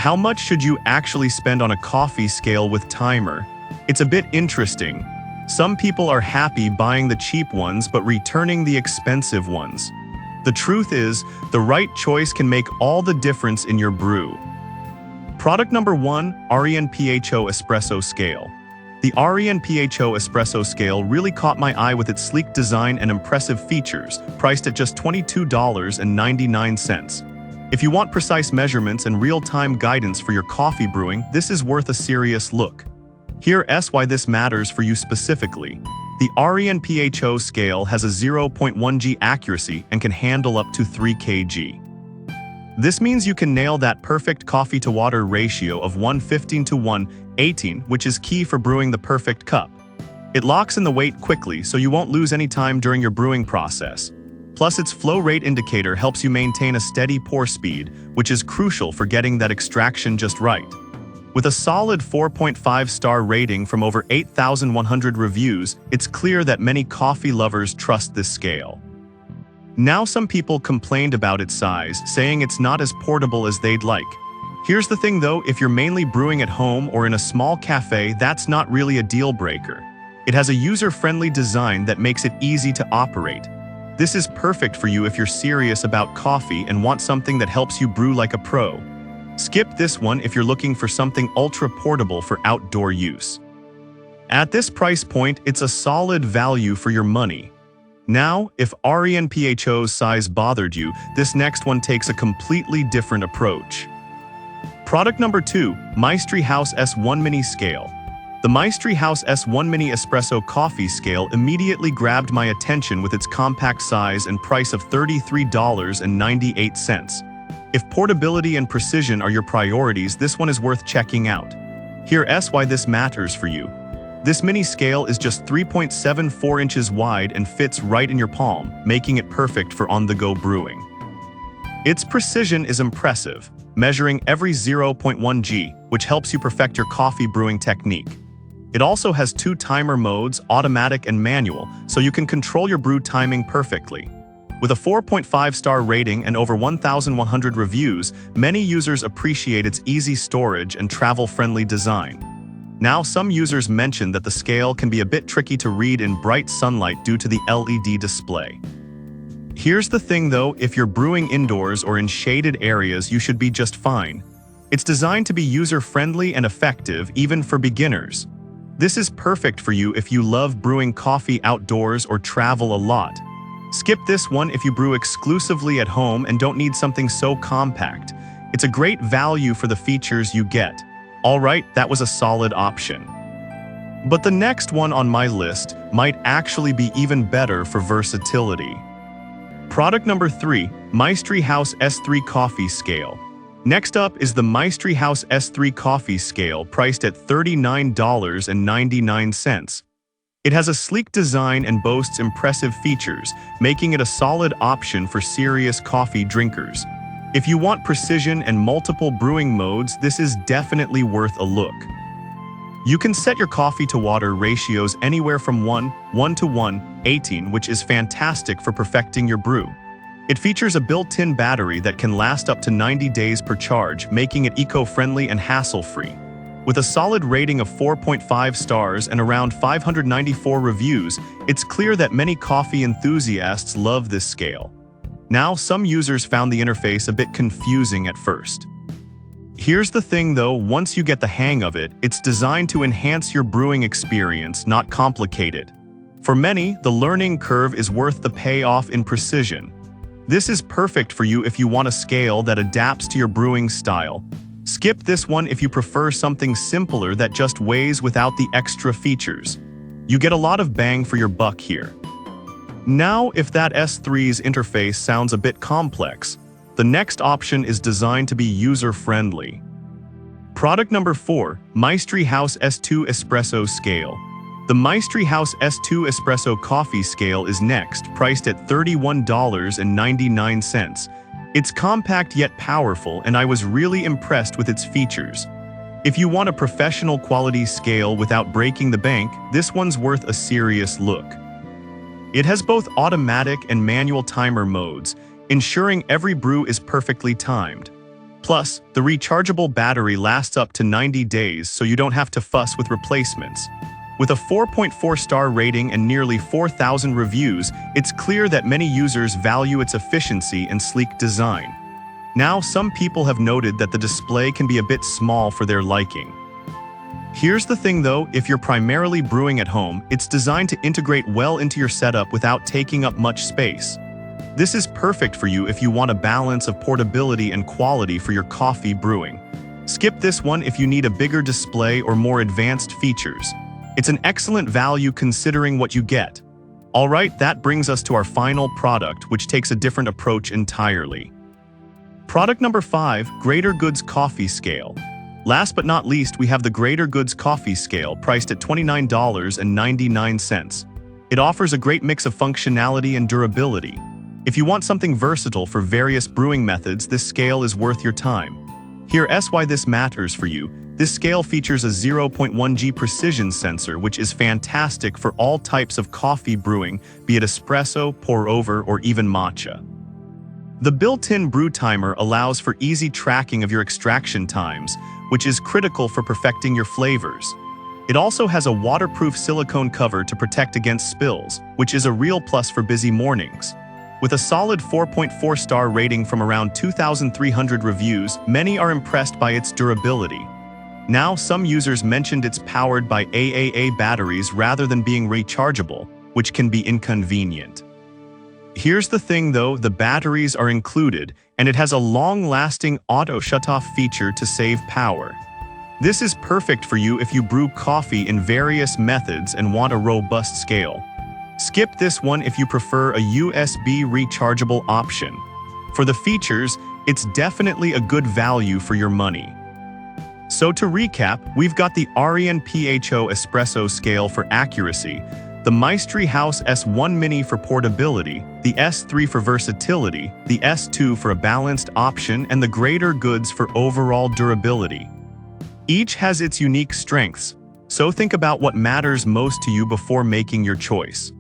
how much should you actually spend on a coffee scale with timer? It's a bit interesting. Some people are happy buying the cheap ones but returning the expensive ones. The truth is, the right choice can make all the difference in your brew. Product number 1, RENPHO Espresso Scale. The RENPHO Espresso Scale really caught my eye with its sleek design and impressive features, priced at just $22.99. If you want precise measurements and real-time guidance for your coffee brewing, this is worth a serious look. Here's why this matters for you specifically. The RENPHO scale has a 0.1 g accuracy and can handle up to 3 kg. This means you can nail that perfect coffee-to-water ratio of 1:15 to 1:18, which is key for brewing the perfect cup. It locks in the weight quickly, so you won't lose any time during your brewing process. Plus, its flow rate indicator helps you maintain a steady pour speed, which is crucial for getting that extraction just right. With a solid 4.5-star rating from over 8,100 reviews, it's clear that many coffee lovers trust this scale. Now, some people complained about its size, saying it's not as portable as they'd like. Here's the thing though, if you're mainly brewing at home or in a small cafe, that's not really a deal breaker. It has a user-friendly design that makes it easy to operate. This is perfect for you if you're serious about coffee and want something that helps you brew like a pro. Skip this one if you're looking for something ultra-portable for outdoor use. At this price point, it's a solid value for your money. Now, if RENPHO's size bothered you, this next one takes a completely different approach. Product number 2, Maestri House S1 Mini Scale. The Maestri House S1 Mini Espresso Coffee Scale immediately grabbed my attention with its compact size and price of $33.98. If portability and precision are your priorities, this one is worth checking out. Here's why this matters for you. This mini scale is just 3.74 inches wide and fits right in your palm, making it perfect for on-the-go brewing. Its precision is impressive, measuring every 0.1 g, which helps you perfect your coffee brewing technique. It also has 2 timer modes, automatic and manual, so you can control your brew timing perfectly. With a 4.5-star rating and over 1,100 reviews, many users appreciate its easy storage and travel-friendly design. Now, some users mention that the scale can be a bit tricky to read in bright sunlight due to the LED display. Here's the thing though, if you're brewing indoors or in shaded areas, you should be just fine. It's designed to be user-friendly and effective even for beginners. This is perfect for you if you love brewing coffee outdoors or travel a lot. Skip this one if you brew exclusively at home and don't need something so compact. It's a great value for the features you get. Alright, that was a solid option. But the next one on my list might actually be even better for versatility. Product number 3, Maestri House S3 Coffee Scale. Next up is the Maestri House S3 Coffee Scale, priced at $39.99. It has a sleek design and boasts impressive features, making it a solid option for serious coffee drinkers. If you want precision and multiple brewing modes, this is definitely worth a look. You can set your coffee-to-water ratios anywhere from 1 to 1:18, which is fantastic for perfecting your brew. It features a built-in battery that can last up to 90 days per charge, making it eco-friendly and hassle-free. With a solid rating of 4.5 stars and around 594 reviews, it's clear that many coffee enthusiasts love this scale. Now, some users found the interface a bit confusing at first. Here's the thing though, once you get the hang of it, it's designed to enhance your brewing experience, not complicate it. For many, the learning curve is worth the payoff in precision. This is perfect for you if you want a scale that adapts to your brewing style. Skip this one if you prefer something simpler that just weighs without the extra features. You get a lot of bang for your buck here. Now, if that S3's interface sounds a bit complex, the next option is designed to be user-friendly. Product number 4, Maestri House S2 Espresso Scale. The Maestri House S2 Espresso Coffee Scale is next, priced at $31.99. It's compact yet powerful, and I was really impressed with its features. If you want a professional quality scale without breaking the bank, this one's worth a serious look. It has both automatic and manual timer modes, ensuring every brew is perfectly timed. Plus, the rechargeable battery lasts up to 90 days, so you don't have to fuss with replacements. With a 4.4-star rating and nearly 4,000 reviews, it's clear that many users value its efficiency and sleek design. Now, some people have noted that the display can be a bit small for their liking. Here's the thing though, if you're primarily brewing at home, it's designed to integrate well into your setup without taking up much space. This is perfect for you if you want a balance of portability and quality for your coffee brewing. Skip this one if you need a bigger display or more advanced features. It's an excellent value considering what you get. Alright, that brings us to our final product, which takes a different approach entirely. Product number 5, Greater Goods Coffee Scale. Last but not least, we have the Greater Goods Coffee Scale, priced at $29.99. It offers a great mix of functionality and durability. If you want something versatile for various brewing methods, this scale is worth your time. Here's why this matters for you. This scale features a 0.1G precision sensor, which is fantastic for all types of coffee brewing, be it espresso, pour-over, or even matcha. The built-in brew timer allows for easy tracking of your extraction times, which is critical for perfecting your flavors. It also has a waterproof silicone cover to protect against spills, which is a real plus for busy mornings. With a solid 4.4-star rating from around 2,300 reviews, many are impressed by its durability. Now, some users mentioned it's powered by AAA batteries rather than being rechargeable, which can be inconvenient. Here's the thing though, the batteries are included, and it has a long-lasting auto shutoff feature to save power. This is perfect for you if you brew coffee in various methods and want a robust scale. Skip this one if you prefer a USB rechargeable option. For the features, it's definitely a good value for your money. So to recap, we've got the indispensable espresso scale for accuracy, the Maestri House S1 Mini for portability, the S3 for versatility, the S2 for a balanced option, and the Greater Goods for overall durability. Each has its unique strengths, so think about what matters most to you before making your choice.